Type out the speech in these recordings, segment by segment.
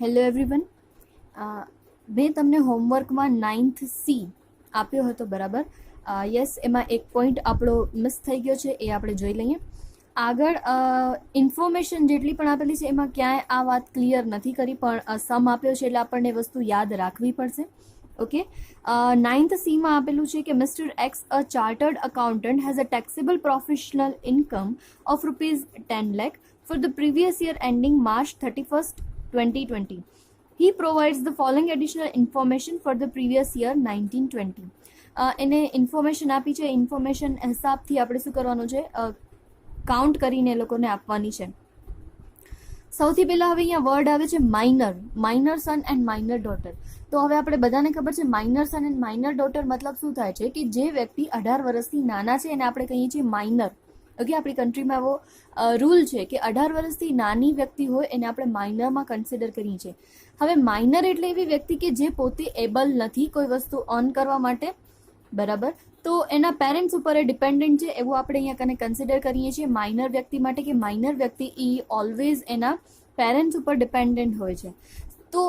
Hello everyone. મેં તમને હોમવર્કમાં 9th C આપ્યો હતો, બરાબર? યસ, એમાં એક પોઈન્ટ આપણો મિસ થઈ ગયો છે, એ આપણે જોઈ લઈએ. આગળ ઇન્ફોર્મેશન જેટલી પણ આપેલી છે એમાં ક્યાંય આ વાત ક્લિયર નથી કરી, પણ સમ આપ્યો છે એટલે આપણને વસ્તુ યાદ રાખવી પડશે. ઓકે, 9th C માં આપેલું છે કે mister x, a chartered accountant, has a taxable professional income of ₹10 lakh for the previous year ending March 31st, 2020. He provides the following additional information for the previous year 1920. એને information આપી છે. Information હિસાબથી આપણે શું કરવાનું છે, count કરીને એ લોકોને આપવાની છે. સૌથી પહેલાં હવે અહીંયા વર્ડ આવે છે minor son and minor daughter. તો હવે આપણે બધાને ખબર છે minor son and minor daughter મતલબ શું થાય છે કે જે વ્યક્તિ 18 વર્ષથી નાના છે એને આપણે કહીએ છીએ માઇનર. ઓકે, આપણી કન્ટ્રીમાં એવો રૂલ છે કે 18 વર્ષથી નાની વ્યક્તિ હોય એને આપણે માઇનરમાં કન્સિડર કરીએ છીએ. હવે માઇનર એટલે એવી વ્યક્તિ કે જે પોતે એબલ નથી કોઈ વસ્તુ અર્ન કરવા માટે, બરાબર? તો એના પેરેન્ટ્સ ઉપર એ ડિપેન્ડન્ટ છે એવું આપણે અહીંયા કને કન્સિડર કરીએ છીએ માઇનર વ્યક્તિ માટે, કે માઇનર વ્યક્તિ એ ઓલવેઝ એના પેરેન્ટ્સ ઉપર ડિપેન્ડન્ટ હોય છે. તો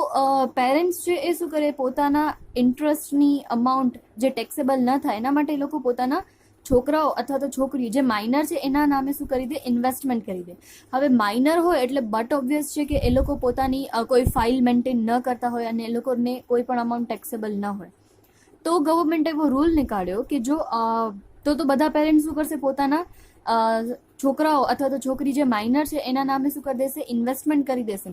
પેરેન્ટ્સ છે એ શું કરે, પોતાના ઇન્ટરેસ્ટની અમાઉન્ટ જે ટેક્સેબલ ન થાય એના માટે એ લોકો પોતાના છોકરાઓ અથવા તો છોકરી જે માઇનર છે એના નામે શું કરી દે, ઇન્વેસ્ટમેન્ટ કરી દે. હવે માઇનર હોય એટલે બટ ઓબ્વિયસ છે કે એ લોકો પોતાની કોઈ ફાઇલ મેન્ટેન ન કરતા હોય અને એ લોકોને કોઈ પણ અમાઉન્ટ ટેક્સેબલ ન હોય. તો ગવર્મેન્ટ એવો રૂલ નીકાળ્યો કે જો તો બધા પેરેન્ટ્સ શું કરશે, પોતાના છોકરાઓ અથવા તો છોકરી જે માઇનર છે એના નામે શું કરી દેશે, ઇન્વેસ્ટમેન્ટ કરી દેશે.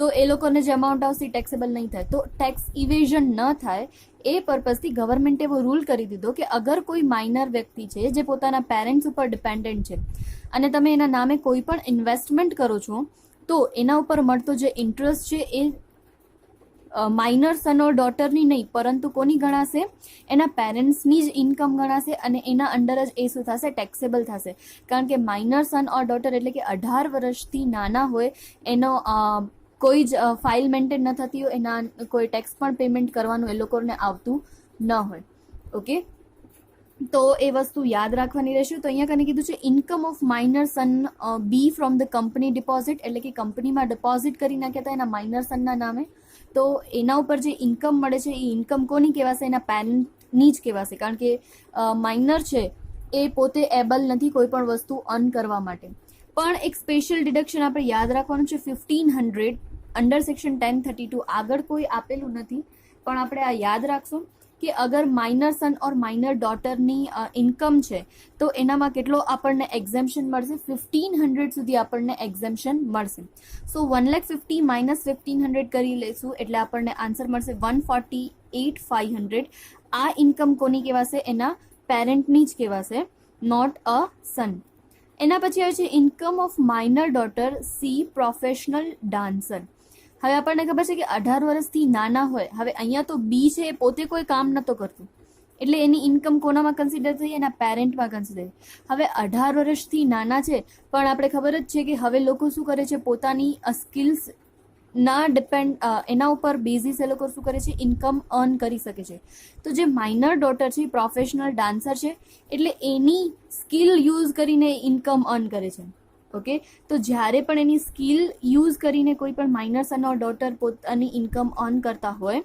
તો એ લોકોને જે અમાઉન્ટ આવશે ટેક્સેબલ નહીં થાય. તો ટેક્સ ઇવેઝન ન થાય એ પર્પઝથી ગવર્મેન્ટે એવો રૂલ કરી દીધો કે અગર કોઈ માઇનર વ્યક્તિ છે જે પોતાના પેરેન્ટ્સ ઉપર ડિપેન્ડન્ટ છે અને તમે એના નામે કોઈ પણ ઇન્વેસ્ટમેન્ટ કરો છો તો એના ઉપર મળતો જે ઇન્ટરેસ્ટ છે એ માઇનર સન ઓર ડોટરની નહીં પરંતુ કોની ગણાશે, એના પેરેન્ટ્સની જ ઇન્કમ ગણાશે અને એના અંડર જ એ શું થશે, ટેક્સેબલ થશે. કારણ કે માઇનર સન ઓર ડોટર એટલે કે 18 વર્ષથી નાના હોય, એનો કોઈ જ ફાઇલ મેન્ટેન ન થતી હોય, એના કોઈ ટેક્સ પણ પેમેન્ટ કરવાનું એ લોકોને આવતું ન હોય. ઓકે, તો એ વસ્તુ યાદ રાખવાની રહેશે. તો અહીંયા કને કીધું છે income of minor son be from the company deposit, એટલે કે કંપનીમાં ડિપોઝિટ કરી નાખ્યા હતા એના માઇનર સનના નામે. તો એના ઉપર જે ઇન્કમ મળે છે એ ઇન્કમ કોની કહેવાશે, એના પેરેન્ટની જ કહેવાશે. કારણ કે માઇનર છે એ પોતે એબલ નથી કોઈ પણ વસ્તુ અર્ન કરવા માટે. પણ એક સ્પેશિયલ ડિડક્શન આપણે યાદ રાખવાનું છે, 1500 અંડર સેક્શન 1032. આગળ કોઈ આપેલું નથી પણ આપણે આ યાદ રાખશું કે અગર માઇનર સન ઓર માઇનર ડોટરની ઇન્કમ છે તો એનામાં કેટલો આપણને એક્ઝેમ્પશન મળશે, 1500 સુધી આપણને એક્ઝેમ્પશન મળશે. સો 1,50,000 માઇનસ 1500 કરી લઈશું એટલે આપણને આન્સર મળશે 148,500. આ ઇન્કમ કોની કહેવાશે, એના પેરેન્ટની જ કહેવાશે, નોટ અ સન. એના પછી આવે છે income of minor daughter C professional dancer. હવે આપણને ખબર છે કે 18 વર્ષથી નાના હોય. હવે અહીંયા તો બી છે એ પોતે કોઈ કામ નહોતો કરતું એટલે એની ઇન્કમ કોનામાં કન્સિડર થઈ, એના પેરેન્ટમાં કન્સિડર. હવે 18 વર્ષથી નાના છે પણ આપણે ખબર જ છે કે હવે લોકો શું કરે છે, પોતાની સ્કિલ્સ ના ડિપેન્ડ એના ઉપર બેઝિસ એ લોકો શું કરે છે, ઇન્કમ અર્ન કરી શકે છે. તો જે માઇનર ડોટર છે પ્રોફેશનલ ડાન્સર છે એટલે એની સ્કિલ યુઝ કરીને ઇન્કમ અર્ન કરે છે. ઓકે, તો જ્યારે પણ એની સ્કિલ યુઝ કરીને કોઈ પણ માઇનર સન ઓર ડોટર પોતાની ઇન્કમ અર્ન કરતા હોય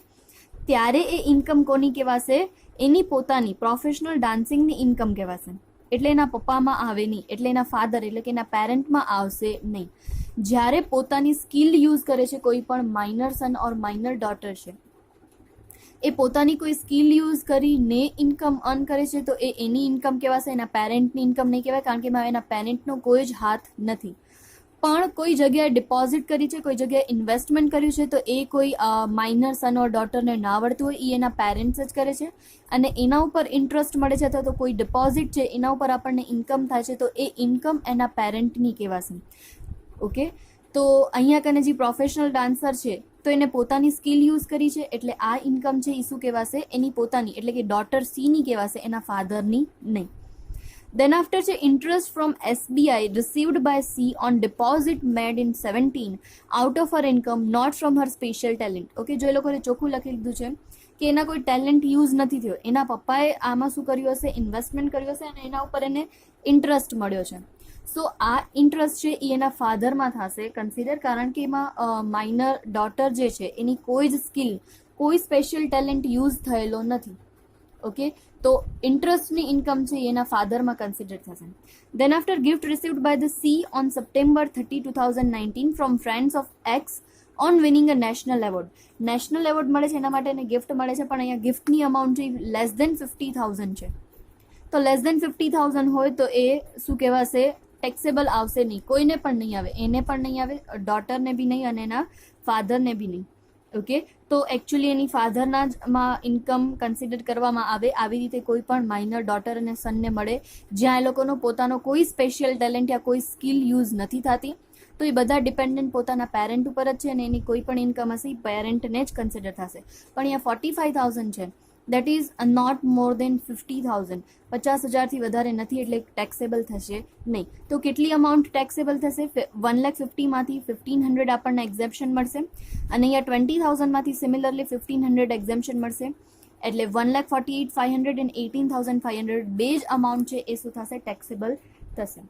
ત્યારે એ ઇન્કમ કોની કહેવાશે, એની પોતાની પ્રોફેશનલ ડાન્સિંગની ઇન્કમ કહેવાશે. એટલે એના પપ્પામાં આવે નહીં, એટલે એના ફાધર એટલે કે એના પેરેન્ટમાં આવશે નહીં. જ્યારે પોતાની સ્કિલ યુઝ કરે છે કોઈ પણ માઇનર સન ઓર માઇનર ડોટર છે, એ પોતાની કોઈ સ્કિલ યુઝ કરીને ઇન્કમ અર્ન કરે છે તો એ એની ઇન્કમ કહેવાશે, એના પેરેન્ટની ઇન્કમ નહીં કહેવાય. કારણ કે એમાં એના પેરેન્ટનો કોઈ જ હાથ નથી. પણ કોઈ જગ્યાએ ડિપોઝિટ કરી છે, કોઈ જગ્યાએ ઇન્વેસ્ટમેન્ટ કર્યું છે તો એ કોઈ માઇનર સન ઓર ડોટરને ના આવડતું હોય, એ એના પેરેન્ટ્સ જ કરે છે અને એના ઉપર ઇન્ટરેસ્ટ મળે છે અથવા તો કોઈ ડિપોઝિટ છે એના ઉપર આપણને ઇન્કમ થાય છે તો એ ઇન્કમ એના પેરેન્ટની કહેવાશે. ઓકે, તો અહીંયા કને જે પ્રોફેશનલ ડાન્સર છે તો એને પોતાની સ્કિલ યુઝ કરી છે એટલે આ ઇન્કમ છે એ શું કહેવાશે, એની પોતાની એટલે કે ડોટર સીની કહેવાશે, એના ફાધરની નહીં. Then after છે interest from SBI received by C on deposit made in 17 out of her income not from her special talent. Okay, જો એ લોકોને ચોખ્ખું લખી લીધું છે કે એના કોઈ ટેલેન્ટ યુઝ નથી થયો, એના પપ્પાએ આમાં શું કર્યું હશે, ઇન્વેસ્ટમેન્ટ કર્યું હશે અને એના ઉપર એને ઇન્ટરેસ્ટ મળ્યો છે. સો આ ઇન્ટરેસ્ટ છે એ એના ફાધરમાં થશે કન્સિડર, કારણ કે એમાં માઇનર ડોટર જે છે એની કોઈ જ સ્કિલ, કોઈ સ્પેશિયલ ટેલેન્ટ યુઝ થયેલો નથી. ઓકે, તો ઇન્ટરેસ્ટની ઇન્કમ છે એના ફાધરમાં કન્સિડર થશે. Then after gift received by the C on September 30, 2019 from friends of X on winning a national award. National award મળે છે એના માટે એને ગિફ્ટ મળે છે, પણ અહીંયા ગિફ્ટની અમાઉન્ટ છે લેસ દેન 50,000 છે. તો લેસ દેન 50,000 હોય તો એ શું કહેવાશે, ટેક્સેબલ આવશે નહીં, કોઈને પણ નહીં આવે, એને પણ નહીં આવે, ડોટરને બી નહીં અને એના ફાધરને બી નહીં. ઓકે, તો એકચ્યુઅલી એની ફાધરના જ માં ઇન્કમ કન્સિડર કરવામાં આવે. આવી રીતે કોઈ પણ માઇનર ડોટર અને સનને મળે જ્યાં એ લોકોનો પોતાનો કોઈ સ્પેશિયલ ટેલેન્ટ યા કોઈ સ્કિલ યુઝ નથી થતી, તો એ બધા ડિપેન્ડન્ટ પોતાના પેરેન્ટ ઉપર જ છે અને એની કોઈ પણ ઇન્કમ હશે એ પેરેન્ટને જ કન્સિડર થશે. પણ અહીંયા 45,000 છે, દેટ ઇઝ નોટ મોર દેન 50,000, 50,000થી વધારે નથી, એટલે ટેક્સેબલ થશે નહીં. તો કેટલી અમાઉન્ટ ટેક્સેબલ થશે? 1,50,000માંથી 1,500 આપણને એક્ઝેમ્પશન મળશે અને અહીંયા 20,000માંથી સિમિલરલી 1,500 એક્ઝેમ્પશન મળશે, એટલે 1,48,500 and 18,500 બે જ અમાઉન્ટ છે એ શું થશે, ટેક્સેબલ થશે.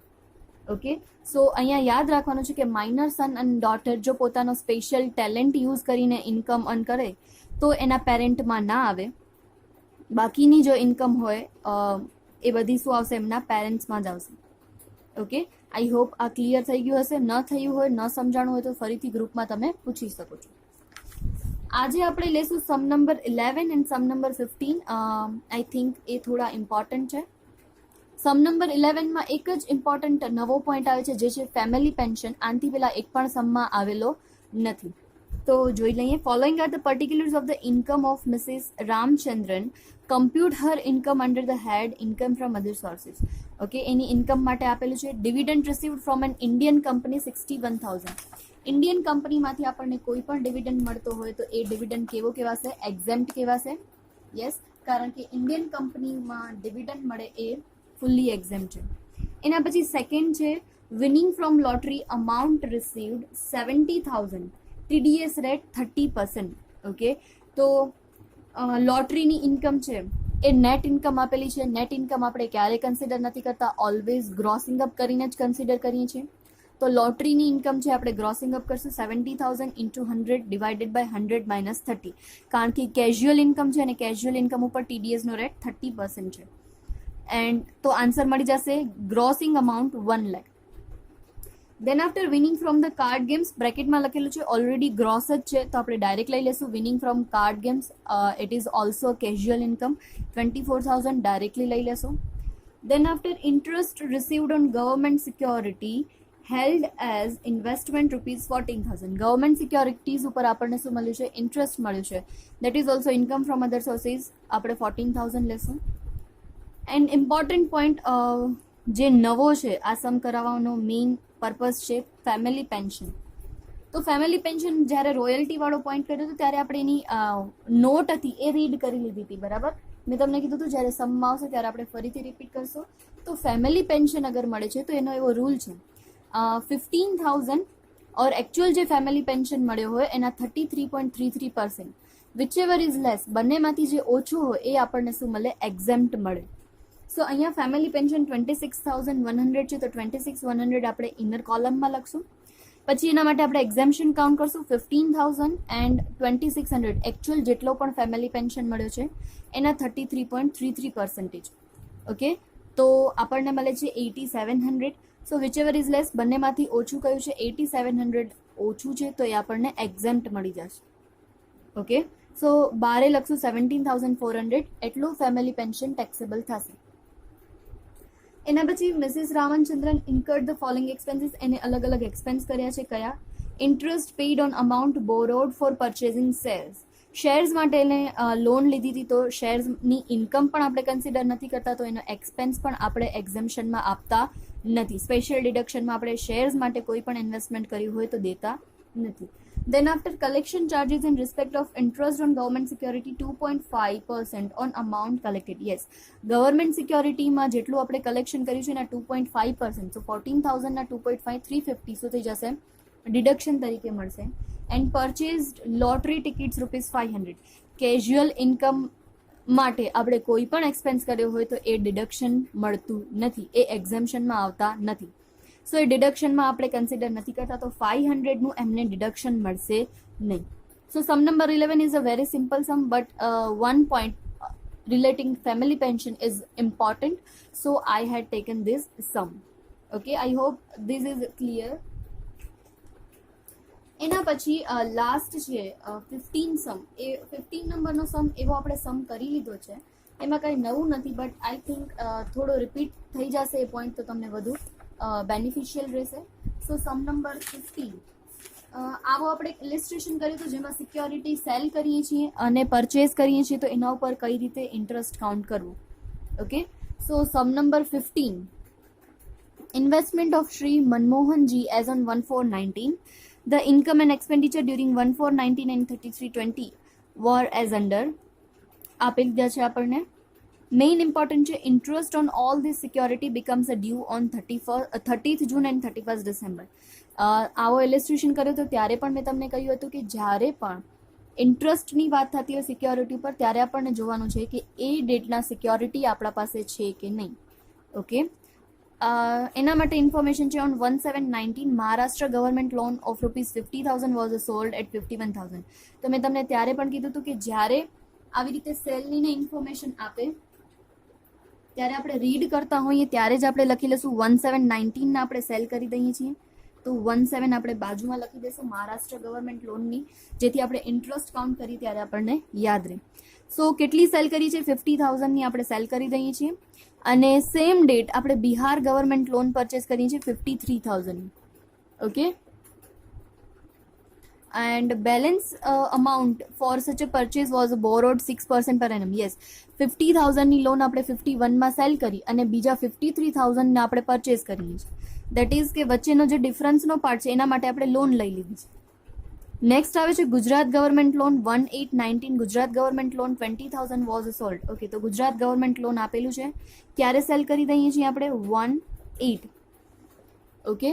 ઓકે, સો અહીંયા યાદ રાખવાનું છે કે માઇનર સન અને ડોટર જો પોતાનો સ્પેશિયલ ટેલેન્ટ યુઝ કરીને ઇન્કમ અર્ન કરે તો એના પેરેન્ટમાં ના આવે. બાકીની જો ઇન્કમ હોય એ બધી શું આવશે, એમના પેરેન્ટ્સમાં જ આવશે. ઓકે, આઈ હોપ આ ક્લિયર થઈ ગયું હશે. ન થયું હોય, ન સમજાણું હોય તો ફરીથી ગ્રુપમાં તમે પૂછી શકો છો. આજે આપણે લેશું sum number 11 and sum number 15. I think એ થોડા ઇમ્પોર્ટન્ટ છે. સમ નંબર 11માં એક જ ઇમ્પોર્ટન્ટ નવો પોઈન્ટ આવે છે, જે છે ફેમિલી પેન્શન. આનાથી પહેલા એક પણ સમમાં આવેલો નથી. તો જોઈ લઈએ. Following are the particulars of the income of Mrs Ramachandran. Compute her income under the head income from other sources. Okay, એની ઇન્કમ માટે આપેલું છે dividend received from an Indian company 61,000. Indian કંપનીમાંથી આપણને કોઈ પણ ડિવિડન્ડ મળતો હોય તો એ ડિવિડન્ડ કેવો કહેવાશે, એક્ઝેમ્પ્ટ કહેવાશે. યસ, કારણ કે ઇન્ડિયન કંપનીમાં ડિવિડન્ડ મળે એ ફુલ્લી એક્ઝેમ્પ્ટ છે. એના પછી સેકન્ડ છે winning from lottery amount received 70,000, TDS rate 30%. Okay, તો લોટરીની ઇન્કમ છે એ નેટ ઇન્કમ આપેલી છે. નેટ ઇન્કમ આપણે ક્યારે કન્સિડર નથી કરતા, ઓલવેઝ ગ્રોસિંગ અપ કરીને જ કન્સિડર કરીએ છીએ. તો લોટરીની ઇન્કમ છે આપણે ગ્રોસિંગ અપ કરશું 70,000 ઇન્ટુ 100 ડિવાઇડેડ બાય 100 માઇનસ 30, કારણ કે કેઝ્યુઅલ ઇન્કમ છે અને કેઝ્યુઅલ ઇન્કમ ઉપર TDSનો રેટ 30% છે. એન્ડ તો આન્સર મળી જશે grossing amount 1 lakh. Then after winning from the card games, બ્રેકેટમાં લખેલું છે ઓલરેડી ગ્રોસ જ છે તો આપણે ડાયરેક્ટ લઈ લેશું. Winning from card games it is also casual income 24,000 directly લઈ લેશું. Then after interest received on government security held as investment ₹14,000. Government securities ઉપર આપણને શું મળ્યું છે, ઇન્ટરેસ્ટ મળ્યું છે. That is also income from other sources, આપણે 14,000 લેશું. એન્ડ ઇમ્પોર્ટન્ટ પોઈન્ટ જે નવો છે આ સમ કરાવવાનો મેઇન પર્પઝ છે ફેમિલી પેન્શન. તો ફેમિલી પેન્શન જ્યારે રોયલ્ટીવાળો પોઈન્ટ કર્યો હતો ત્યારે આપણે એની નોટ હતી એ રીડ કરી લીધી હતી, બરાબર. મેં તમને કીધું હતું જ્યારે સમમાં આવશે ત્યારે આપણે ફરીથી રિપીટ કરશું. તો ફેમિલી પેન્શન અગર મળે છે તો એનો એવો રૂલ છે 15,000 ઓર એકચ્યુઅલ જે ફેમિલી પેન્શન મળ્યો હોય એના 33.33%, વિચ એવર ઇઝ લેસ, બંનેમાંથી જે ઓછું હોય એ આપણને શું મળે, એક્ઝેમ્પ્ટ મળે. સો અહીંયા ફેમિલી પેન્શન 26,100 છે તો 26,100 આપણે ઇનર કોલમમાં લખશું. પછી એના માટે આપણે એક્ઝેમ્પશન કાઉન્ટ કરશું 15,000 એન્ડ 2600, એકચ્યુઅલ જેટલો પણ ફેમિલી પેન્શન મળ્યો છે એના 33.33%. ઓકે, તો આપણને મળે છે 8,700. સો વિચ એવર ઇઝ લેસ, બંનેમાંથી ઓછું કયું છે, 8,700 ઓછું છે તો એ આપણને એક્ઝેમ્પ્ટ મળી જશે. ઓકે, સો બારે લખશું 17,400, એટલું ફેમિલી પેન્શન ટેક્સેબલ થશે. એના પછી Mrs Ramachandran incurred the following expenses, એને અલગ અલગ એક્સપેન્સ કર્યા છે. કયા? Interest paid on amount borrowed for purchasing shares. Shares માટે એને લોન લીધી હતી તો શેર્સની ઇન્કમ પણ આપણે કન્સિડર નથી કરતા, તો એનો એક્સપેન્સ પણ આપણે એક્ઝેમ્પશનમાં આપતા નથી. સ્પેશિયલ ડિડક્શનમાં આપણે શેર્સ માટે કોઈ પણ ઇન્વેસ્ટમેન્ટ કર્યું હોય તો દેતા નથી. Then after collection charges in respect of interest on government security 2.5% on amount collected. Yes, government security માં જેટલું આપણે કલેક્શન કર્યું છે એના 2.5%, so 14,000 ના 2.5 350 શું થઈ જશે, ડિડક્શન તરીકે મળશે. And purchased lottery tickets ₹500. Casual income માટે આપણે કોઈ પણ એક્સપેન્સ કર્યો હોય તો એ ડિડક્શન મળતું નથી, એ એક્ઝેમ્પશનમાં આવતા નથી. સો એ ડિડક્શનમાં આપણે કન્સિડર નથી કરતા, તો 500નું એમને ડિડક્શન મળશે નહીં. So sum number 11 is a very simple sum, but one point relating family pension is important, so I had taken this sum. Okay, I hope this is clear. એના પછી લાસ્ટ છે 15 સમ. એ 15 નંબરનો સમ એવો આપણે સમ કરી લીધો છે, એમાં કંઈ નવું નથી, બટ આઈ થિંક થોડો રિપીટ થઈ જશે એ પોઈન્ટ, તો તમને વધુ બેનિફિશિયલ રહેશે. સો સમ નંબર 15 આવો આપણે ઇલિસ્ટ્રેશન કર્યું હતું, જેમાં સિક્યોરિટી સેલ કરીએ છીએ અને પરચેઝ કરીએ છીએ, તો એના ઉપર કઈ રીતે ઇન્ટરેસ્ટ કાઉન્ટ કરવું. Okay, so sum number 15, investment of Shri Manmohan Ji as on 1/4/19. The income and expenditure during 1/4/19 and 33/20 were as under. આપેલ દીધા છે આપણને. મેઇન ઇમ્પોર્ટન્ટ છે, interest on all this security becomes a due on 30th June and 31st December. આવો ઇલિસ્ટ્રેશન કર્યો તો ત્યારે પણ મેં તમને કહ્યું હતું કે જ્યારે પણ ઇન્ટરેસ્ટની વાત થતી હોય સિક્યોરિટી પર, ત્યારે આપણને જોવાનું છે કે એ ડેટના સિક્યોરિટી આપણા પાસે છે કે નહીં. ઓકે, એના માટે ઇન્ફોર્મેશન છે. On 1/7/19 Maharashtra government loan of ₹50,000 was sold at 51,000. તો મેં તમને ત્યારે પણ કીધું હતું કે જ્યારે આવી રીતે સેલની ને ઇન્ફોર્મેશન આપે ત્યારે આપણે રીડ કરતા હોઈએ ત્યારે જ આપણે લખી લઈશું 1/7/19 ના આપણે સેલ કરી દઈએ છીએ, તો 1/7 આપણે બાજુમાં લખી દઈશું મહારાષ્ટ્ર ગવર્મેન્ટ લોનની, જેથી આપણે ઇન્ટરેસ્ટ કાઉન્ટ કરીએ ત્યારે આપણને યાદ રહે. સો કેટલી સેલ કરી છે? 50,000ની આપણે સેલ કરી દઈએ છીએ. અને સેમ ડેટ આપણે બિહાર ગવર્મેન્ટ લોન પરચેસ કરીએ છીએ 53,000. Okay, and balance amount for such a purchase was borrowed 6% per annum. Yes, 50,000ની loan આપણે 51માં સેલ કરી અને બીજા 53,000ને આપણે પરચેસ કરીએ છીએ. દેટ ઇઝ કે વચ્ચેનો જે ડિફરન્સનો પાર્ટ છે એના માટે આપણે લોન લઈ લીધી છે. નેક્સ્ટ આવે છે Gujarat government loan 1/8/19. Gujarat government loan 20,000 was sold. Okay, તો ગુજરાત ગવર્મેન્ટ લોન આપેલું છે, ક્યારે સેલ કરી દઈએ છીએ આપણે? 1/8. Okay,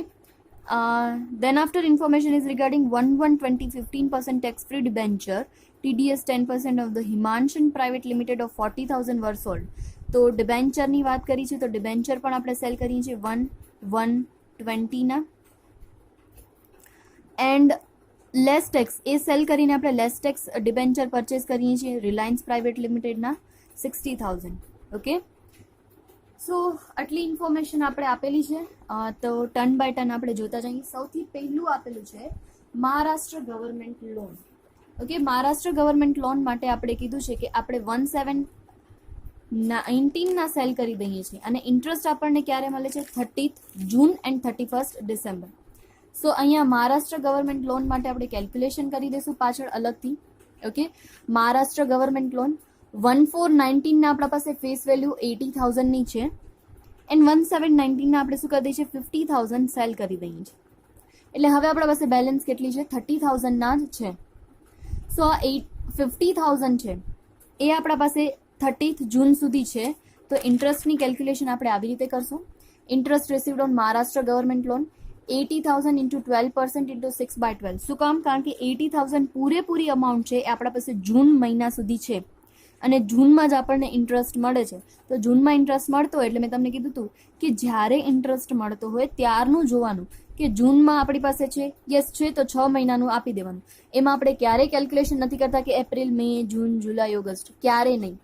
then after information is regarding 1/1/20 15% tax free debenture TDS 10% of the Himanshan Private Limited of 40,000 were sold. તો ડિબેન્ચરની વાત કરી છે, તો ડિબેન્ચર પણ આપણે સેલ કરીએ છીએ 1/1/20ના. એન્ડ લેસ ટેક્સ એ સેલ કરીને આપણે લેસ ટેક્સ ડિબેન્ચર પરચેસ કરીએ છીએ રિલાયન્સ પ્રાઇવેટ લિમિટેડના 60,000. ઓકે, સો આટલી ઇન્ફોર્મેશન આપણે આપેલી છે, તો ટર્ન બાય ટર્ન આપણે જોતા જઈએ. સૌથી પહેલું આપેલું છે Maharashtra government loan. Okay, Maharashtra government loan માટે આપણે કીધું છે કે આપણે 1/7/19ના સેલ કરી દઈએ છીએ અને ઇન્ટરેસ્ટ આપણને ક્યારે મળે છે? 30th June and 31st December. સો અહીંયા મહારાષ્ટ્ર ગવર્મેન્ટ લોન માટે આપણે કેલ્ક્યુલેશન કરી દઈશું પાછળ અલગથી. ઓકે, મહારાષ્ટ્ર ગવર્મેન્ટ લોન 1/4/19ના આપણા પાસે ફેસ વેલ્યુ 80,000ની છે એન્ડ 1/7/19ના આપણે શું કરી દઈએ છીએ? 50,000 સેલ કરી દઈએ છીએ. એટલે હવે આપણા પાસે બેલેન્સ કેટલી છે? 30,000ના જ છે. સો આ 50,000 છે એ આપણા પાસે 30th June સુધી છે, તો ઇન્ટરેસ્ટની કેલ્ક્યુલેશન આપણે આવી રીતે કરશું. Interest received on Maharashtra government loan 80,000 into 12% into 6/12. શું કામ? કારણ કે 80,000 પૂરેપૂરી અમાઉન્ટ છે એ આપણા પાસે જૂન મહિના સુધી છે અને જૂનમાં જ આપણને ઇન્ટરેસ્ટ મળે છે. તો જૂનમાં ઇન્ટરેસ્ટ મળતો હોય એટલે મેં તમને કીધું હતું કે જ્યારે ઇન્ટરેસ્ટ મળતો હોય ત્યારનું જોવાનું કે જૂનમાં આપણી પાસે છે, યસ છે, તો 6 મહિનાનું આપી દેવાનું. એમાં આપણે ક્યારેય કેલ્ક્યુલેશન નથી કરતા કે એપ્રિલ, મે, જૂન, જુલાઈ, ઓગસ્ટ, ક્યારે નહીં.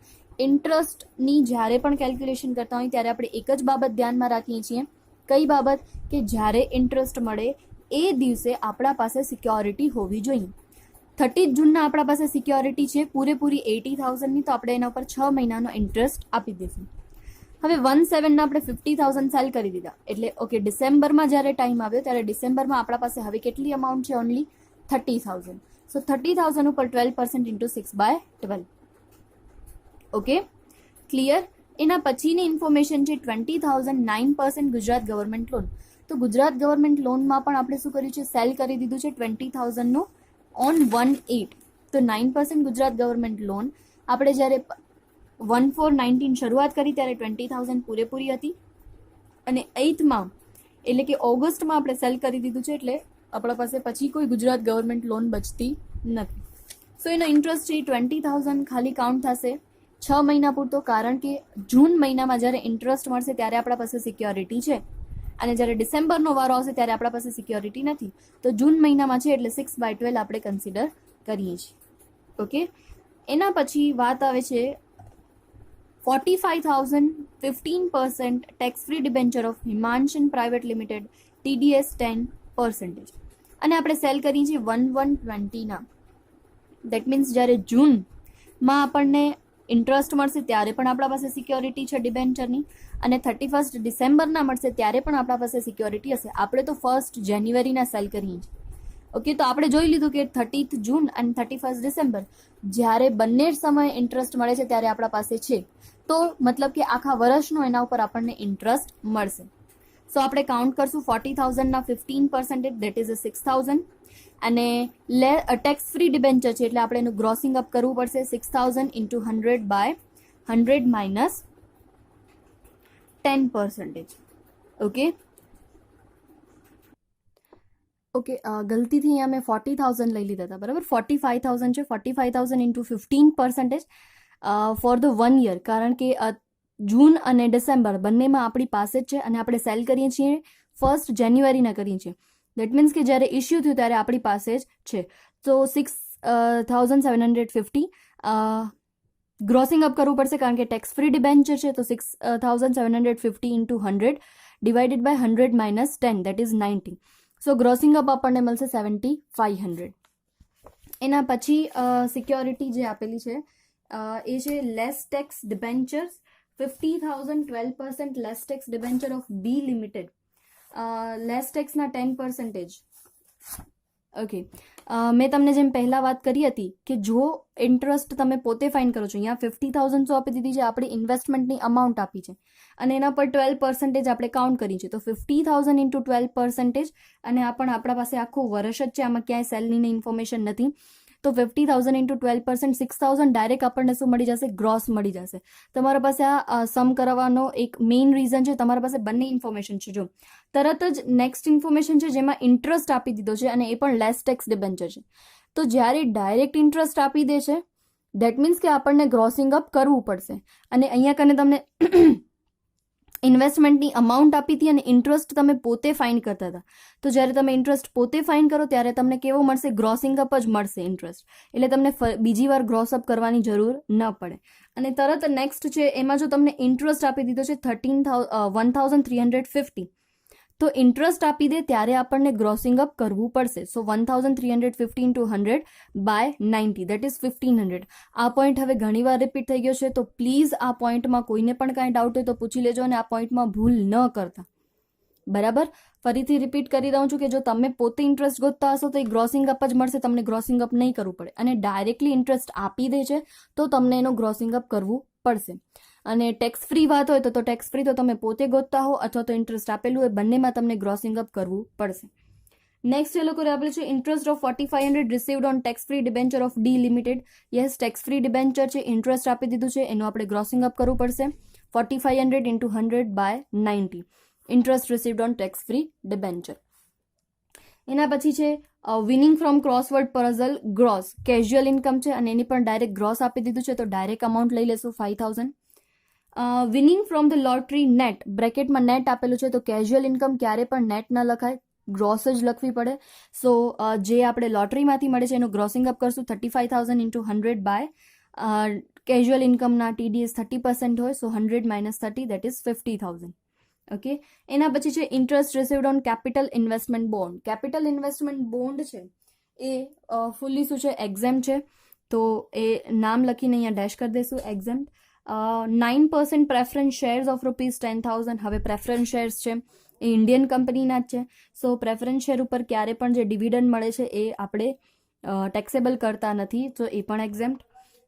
ઇન્ટરેસ્ટની જ્યારે પણ કેલ્ક્યુલેશન કરતા હોય ત્યારે આપણે એક જ બાબત ધ્યાનમાં રાખીએ છીએ. કઈ બાબત? કે જ્યારે ઇન્ટરેસ્ટ મળે એ દિવસે આપણા પાસે સિક્યોરિટી હોવી જોઈએ. 30th Juneના આપણા પાસે સિક્યોરિટી છે પૂરેપૂરી 80,000ની, તો આપણે એના ઉપર 6 મહિનાનો ઇન્ટરેસ્ટ આપી દઈશું. હવે 1/7ના આપણે 50,000 સેલ કરી દીધા, એટલે ઓકે ડિસેમ્બરમાં જ્યારે ટાઈમ આવ્યો ત્યારે ડિસેમ્બરમાં આપણા પાસે હવે કેટલી અમાઉન્ટ છે? ઓનલી 30,000. સો 30,000 ઉપર 12% into 6/12. Okay, clear? એના પછીની ઇન્ફોર્મેશન છે 20,000 9% ગુજરાત ગવર્મેન્ટ લોન. તો ગુજરાત ગવર્મેન્ટ લોનમાં પણ આપણે શું કર્યું છે? સેલ કરી દીધું છે 20,000નું ઓન 1/8. તો 9% ગુજરાત ગવર્મેન્ટ લોન આપણે જ્યારે 1/4/19 શરૂઆત કરી ત્યારે 20,000 પૂરેપૂરી હતી અને 8થમાં એટલે કે ઓગસ્ટમાં આપણે સેલ કરી દીધું છે, એટલે આપણા પાસે પછી કોઈ ગુજરાત ગવર્મેન્ટ લોન બચતી નથી. સો એનો ઇન્ટરેસ્ટ છે 20,000 ખાલી કાઉન્ટ થશે 6 મહિના પૂરતો, કારણ કે જૂન મહિનામાં જ્યારે ઇન્ટરેસ્ટ મળશે ત્યારે આપણા પાસે સિક્યોરિટી છે અને જ્યારે ડિસેમ્બરનો વારો આવશે ત્યારે આપણા પાસે સિક્યોરિટી નથી. તો જૂન મહિનામાં છે એટલે 6/12 આપણે કન્સિડર કરીએ છીએ. ઓકે, એના પછી વાત આવે છે 45,000 15% tax free debenture of Himanshan private limited TDS 10%, અને આપણે સેલ કરીએ છીએ 1/1/20 દેટ મીન્સ જ્યારે જૂનમાં આપણને ઇન્ટરેસ્ટ મળશે ત્યારે પણ આપણા પાસે સિક્યોરિટી છે ડિબેન્ચરની, અને 31 ડિસેમ્બરના મળશે ત્યારે પણ આપણા પાસે સિક્યોરિટી હશે. આપણે તો 1 જાન્યુઆરીના સેલ કરીએ છીએ. ઓકે, તો આપણે જોઈ લીધું કે 30th જૂન અને 31 ડિસેમ્બર જ્યારે બંને સમયે ઇન્ટરેસ્ટ મળે છે ત્યારે આપણા પાસે છે, તો મતલબ કે આખા વર્ષનો એના ઉપર આપણને ઇન્ટરેસ્ટ મળશે. સો આપણે કાઉન્ટ કરશું 40,000ના 15% દેટ ઇઝ 6,000, અને ટેક્સ ફ્રી ડિબેન્ચર છે એટલે આપણે એનું ગ્રોસિંગ અપ કરવું પડશે. 6,000 into 100/100 minus 10%. ઓકે, ગલતીથી અહીંયા મેં 40,000 લઈ લીધા હતા, બરાબર. 45,000 છે. 45,000 into 15% ફોર ધ 1 year, કારણ કે જૂન અને ડિસેમ્બર બંનેમાં આપણી પાસે જ છે અને આપણે સેલ કરીએ છીએ 1 જાન્યુઆરીના કરીએ છીએ. દેટ મીન્સ કે જ્યારે ઇસ્યુ થયું ત્યારે આપણી પાસે જ છે. તો 6,750 ગ્રોસિંગ અપ કરવું પડશે કારણ કે ટેક્સ ફ્રી ડિબેન્ચર છે. તો 6,750 into 100 divided by 100 minus 10 that is 90. So grossing up આપણને મળશે 7,500. એના પછી સિક્યોરિટી જે આપેલી છે એ છે less tax debentures 50,000 12% less tax debenture of B limited, less ટેક્સના 10%. ઓકે, મેં તમને જેમ પહેલાં વાત કરી હતી કે જો ઇન્ટરેસ્ટ તમે પોતે ફાઇન કરો છો, અહીંયા 50,000 તો આપી દીધી છે, આપણી ઇન્વેસ્ટમેન્ટની અમાઉન્ટ આપી છે અને એના પર 12% આપણે કાઉન્ટ કરી છે. તો 50,000 into 12%, અને આ પણ આપણા પાસે આખું વર્ષ જ છે, આમાં ક્યાંય સેલની ઇન્ફોર્મેશન નથી. તો 50,000 into 12% 6,000 ડાયરેક્ટ આપણને શું મળી જશે? ગ્રોસ મળી જશે. તમારા પાસે આ સમ કરાવવાનો એક મેઇન રીઝન છે, તમારા પાસે બંને ઇન્ફોર્મેશન છે. જો તરત જ નેક્સ્ટ ઇન્ફોર્મેશન છે જેમાં ઇન્ટરેસ્ટ આપી દીધો છે અને એ પણ લેસ ટેક્સ ડિબેન્ચર છે. તો જ્યારે ડાયરેક્ટ ઇન્ટરેસ્ટ આપી દે છે દેટ મીન્સ કે આપણને ગ્રોસિંગ અપ કરવું પડશે. અને અહીંયા કને તમને ઇન્વેસ્ટમેન્ટની અમાઉન્ટ આપી હતી અને ઇન્ટરેસ્ટ તમે પોતે ફાઇન કરતા હતા. તો જ્યારે તમે ઇન્ટરેસ્ટ પોતે ફાઇન કરો ત્યારે તમને કેવો મળશે? ગ્રોસિંગ અપ જ મળશે ઇન્ટરેસ્ટ, એટલે તમને બીજી વાર ગ્રોસ અપ કરવાની જરૂર ન પડે. અને તરત નેક્સ્ટ છે એમાં જો તમને ઇન્ટરેસ્ટ આપી દીધો છે 1,350, તો ઇન્ટરેસ્ટ આપી દે ત્યારે આપણને ગ્રોસિંગ અપ કરવું પડશે. સો 1,350 into 100/90 દેટ ઇઝ 1,500. આ પોઈન્ટ હવે ઘણીવાર રિપીટ થઈ ગયો છે, તો પ્લીઝ આ પોઈન્ટમાં કોઈને પણ કાંઈ ડાઉટ હોય તો પૂછી લેજો અને આ પોઈન્ટમાં ભૂલ ન કરતા, બરાબર. ફરીથી રિપીટ કરી દઉં છું કે જો તમે પોતે ઇન્ટરેસ્ટ ગોતતા હશો તો એ ગ્રોસિંગ અપ જ મળશે, તમને ગ્રોસિંગ અપ નહીં કરવું પડે. અને ડાયરેક્ટલી ઇન્ટરેસ્ટ આપી દે છે તો તમને એનો ગ્રોસિંગ અપ કરવું પડશે. અને ટેક્સ ફ્રી વાત હોય તો ટેક્સ ફ્રી તો તમે પોતે ગોતતા હો અથવા તો ઇન્ટરેસ્ટ આપેલું હોય, બંનેમાં તમને ગ્રોસિંગ અપ કરવું પડશે. નેક્સ્ટ એ લોકોએ આપેલું છે interest of 4,500 received on tax free debenture of D limited. Yes, tax free debenture છે, ઇન્ટરેસ્ટ આપી દીધું છે, એનું આપણે ગ્રોસિંગ અપ કરવું પડશે. 4,500 into 100/90 interest received on tax free debenture. એના પછી છે winning from crossword puzzle gross, casual income છે અને એની પણ ડાયરેક્ટ ગ્રોસ આપી દીધું છે, તો ડાયરેક્ટ અમાઉન્ટ લઈ લેશું 5,000. Winning from the lottery net, બ્રેકેટમાં નેટ આપેલું છે, તો કેઝ્યુઅલ ઇન્કમ ક્યારે પણ નેટ ન લખાય, ગ્રોસ જ લખવી પડે. સો જે આપણે લોટરીમાંથી મળે છે એનું ગ્રોસિંગ અપ કરશું 35,000 into 100 કેઝ્યુઅલ ઇન્કમના TDS 30% હોય, સો 100 minus 30 દેટ ઇઝ 50,000. ઓકે, એના પછી છે interest received on capital investment bond. Capital investment bond છે એ ફૂલ્લી શું છે? એક્ઝેમ છે, તો એ નામ લખીને અહીંયા ડેશ કરી દઈશું એક્ઝેમ. 9% પ્રેફરન્સ શેર્સ ઓફ ₹10,000. હવે પ્રેફરન્સ શેર્સ છે એ ઇન્ડિયન કંપનીના જ છે, સો પ્રેફરન્સ શેર ઉપર ક્યારે પણ જે ડિવિડન્ડ મળે છે એ આપણે ટેક્સેબલ કરતા નથી, તો એ પણ exempt.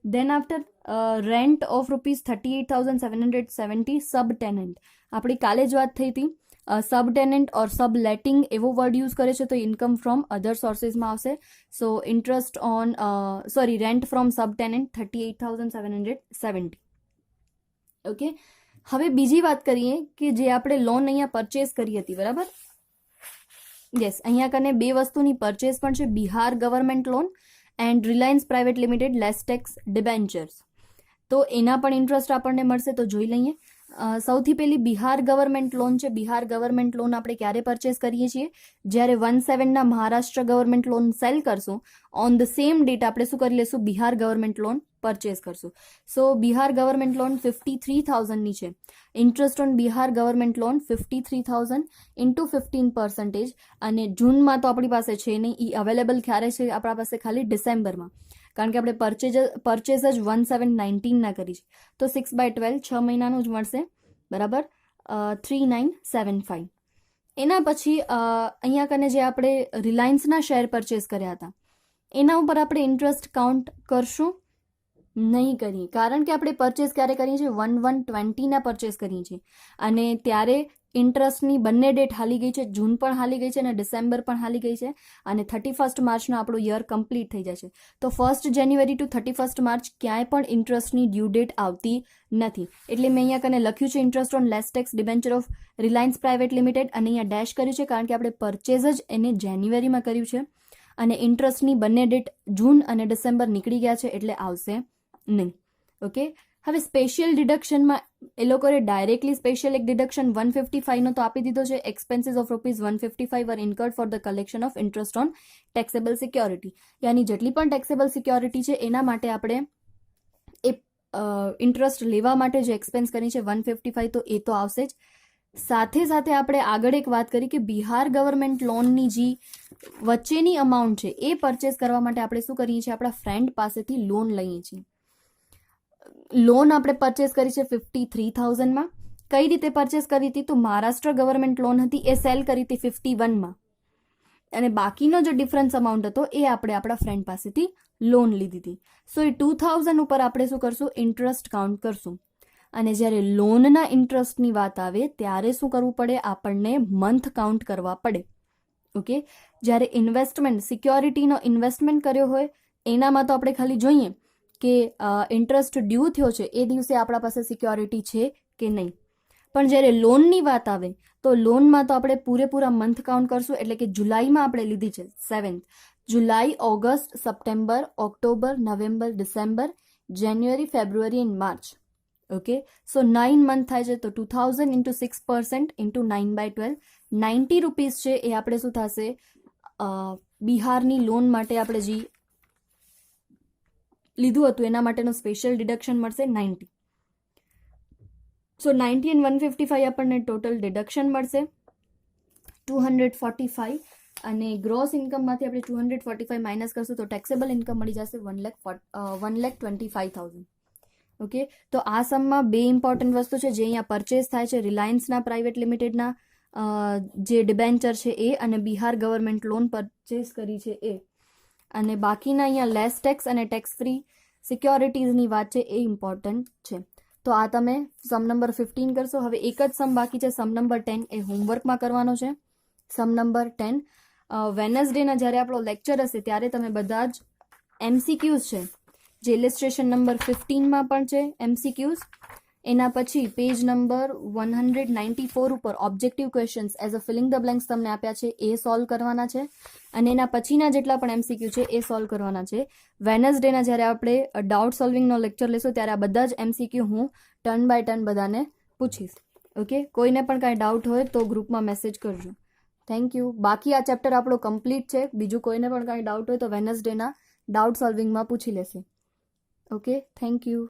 Then after rent of ₹38,770 subtenant. આપણી કાલે જ વાત થઈ હતી, subtenant or subletting એવો વર્ડ યુઝ કરે છે તો ઇન્કમ ફ્રોમ અધર સોર્સિસમાં આવશે. So interest on rent from subtenant 38,770. Okay, હવે બીજી વાત કરીએ કે જે આપણે લોન અહીંયા પરચેસ કરી હતી, બરાબર. યસ, અહીંયા કને બે વસ્તુની પરચેસ પણ છે, Bihar government loan and Reliance private limited less tax debentures. તો એના પણ ઇન્ટરેસ્ટ આપણને મળશે, તો જોઈ લઈએ. સૌથી પહેલી બિહાર ગવર્મેન્ટ લોન છે. બિહાર ગવર્મેન્ટ લોન આપણે ક્યારે પરચેસ કરીએ છીએ? જ્યારે 1/7 મહારાષ્ટ્ર ગવર્મેન્ટ લોન સેલ કરશું ઓન ધ સેમ ડેટ આપણે શું કરી લેશું? બિહાર ગવર્મેન્ટ લોન પરચેસ કરશું. સો બિહાર ગવર્મેન્ટ લોન 53,000ની છે. Interest on Bihar government loan 53,000 into 15%. અને જૂનમાં તો આપણી પાસે છે નહીં, એ અવેલેબલ ક્યારે છે આપણા પાસે? ખાલી ડિસેમ્બરમાં, કારણ કે આપણે પરચેઝ જ 1/7/19 કરી છે. તો 6/12 6 મહિનાનું જ મળશે, બરાબર, 3975. એના પછી અહીંયા કને જે આપણે રિલાયન્સના શેર પરચેસ કર્યા હતા એના ઉપર આપણે ઇન્ટરેસ્ટ કાઉન્ટ કરશું નહીં કરીએ, કારણ કે આપણે પરચેસ ક્યારે કરીએ છીએ? 1/1/20 પરચેસ કરીએ છીએ, અને ત્યારે ઇન્ટરેસ્ટની બંને ડેટ હાલી ગઈ છે. જૂન પણ હાલી ગઈ છે અને ડિસેમ્બર પણ હાલી ગઈ છે, અને 31 માર્ચનો આપણું યર કમ્પ્લીટ થઈ જાય છે. તો 1 જાન્યુઆરી ટુ 31 માર્ચ ક્યાંય પણ ઇન્ટરેસ્ટની ડ્યુ ડેટ આવતી નથી. એટલે મેં અહીંયા કને લખ્યું છે interest on less tax debenture of Reliance private limited, અને અહીંયા ડેશ કર્યું છે કારણ કે આપણે પરચેઝ જ એને જાન્યુઆરીમાં કર્યું છે, અને ઇન્ટરેસ્ટની બંને ડેટ જૂન અને ડિસેમ્બર નીકળી ગયા છે એટલે આવશે નહીં. ઓકે, હવે સ્પેશિયલ ડિડક્શનમાં એ લોકોએ ડાયરેક્ટલી સ્પેશિયલ એક ડિડક્શન 155 તો આપી દીધો છે. Expenses of ₹155 are incurred for the collection of interest on taxable security. યાની જેટલી પણ ટેક્સેબલ સિક્યોરિટી છે એના માટે આપણે એ ઇન્ટરેસ્ટ લેવા માટે જે એક્સપેન્સ કરી છે 155, તો એ તો આવશે જ. સાથે સાથે આપણે આગળ એક વાત કરી કે બિહાર ગવર્મેન્ટ લોનની જે વચ્ચેની અમાઉન્ટ છે એ પરચેસ કરવા માટે આપણે શું કરીએ છીએ? આપણા ફ્રેન્ડ પાસેથી લોન લઈએ છીએ. લોન આપણે પરચેસ કરી છે 53,000માં. કઈ રીતે પરચેસ કરી હતી? તો મહારાષ્ટ્ર ગવર્મેન્ટ લોન હતી એ સેલ કરી હતી 51માં, અને બાકીનો જે ડિફરન્સ અમાઉન્ટ હતો એ આપણે આપણા ફ્રેન્ડ પાસેથી લોન લીધી હતી. સો એ 2,000 ઉપર આપણે શું કરશું? ઇન્ટરેસ્ટ કાઉન્ટ કરશું. અને જ્યારે લોનના ઇન્ટરેસ્ટની વાત આવે ત્યારે શું કરવું પડે? આપણને મંથ કાઉન્ટ કરવા પડે. ઓકે, જ્યારે ઇન્વેસ્ટમેન્ટ સિક્યોરિટીનો ઇન્વેસ્ટમેન્ટ કર્યો હોય એનામાં તો આપણે ખાલી જોઈએ કે ઇન્ટરેસ્ટ ડ્યુ થયો છે એ દિવસે આપણા પાસે સિક્યોરિટી છે કે નહીં, પણ જ્યારે લોનની વાત આવે તો લોનમાં તો આપણે પૂરેપૂરા મંથ કાઉન્ટ કરશું. એટલે કે જુલાઈમાં આપણે લીધી છે 7th, જુલાઈ, August, September, October, November, December, જાન્યુઆરી, ફેબ્રુઆરી એન્ડ માર્ચ. ઓકે, સો 9 મંથ થાય છે. તો 2,000 ઇન્ટુ 6% ઇન્ટુ 9/12 ₹90 છે. એ આપણે શું થશે? બિહારની લોન માટે આપણે જે લીધું હતું એના માટેનું સ્પેશિયલ ડિડક્શન મળશે 90. સો 90 and 155 આપણને ટોટલ ડિડક્શન મળશે 245, અને ગ્રોસ ઇન્કમમાંથી આપણે 245 માઇનસ કરશું તો ટેક્સેબલ ઇન્કમ મળી જશે 1,25,000. ઓકે, તો આ સમમાં બે ઇમ્પોર્ટન્ટ વસ્તુ છે જે અહીંયા પરચેસ થાય છે. રિલાયન્સના પ્રાઇવેટ લિમિટેડના જે ડિબેન્ચર છે એ, અને બિહાર ગવર્મેન્ટ લોન પરચેસ કરી છે એ, અને બાકીના અહીંયા લેસ ટેક્સ અને ટેક્સ ફ્રી સિક્યોરિટીઝની વાત છે એ ઇમ્પોર્ટન્ટ છે. તો આ તમે સમ નંબર 15 કરશો. હવે એક જ સમ બાકી છે, સમ નંબર 10, એ હોમવર્કમાં કરવાનો છે. સમ નંબર 10 વેનસડેના જ્યારે આપણો લેક્ચર હશે ત્યારે તમે બધા જ MCQs છે જે ઇલિસ્ટ્રેશન નંબર 15માં પણ છે MCQs. એના પછી પેજ નંબર 194 ઉપર objective questions as a filling the blanks તમને આપ્યા છે એ સોલ્વ કરવાના છે, અને એના પછીના જેટલા પણ MCQ છે એ સોલ્વ કરવાના છે. વેનસડેના જ્યારે આપણે ડાઉટ સોલ્વિંગનો લેક્ચર લેશું ત્યારે આ બધા જ MCQ હું ટર્ન બાય ટર્ન બધાને પૂછીશ. ઓકે, કોઈને પણ કાંઈ ડાઉટ હોય તો ગ્રુપમાં મેસેજ કરજો. Thank you. બાકી આ ચેપ્ટર આપણો કમ્પ્લીટ છે. બીજું કોઈને પણ કાંઈ ડાઉટ હોય તો વેનસડેના ડાઉટ સોલ્વિંગમાં પૂછી લેશે. Okay, thank you.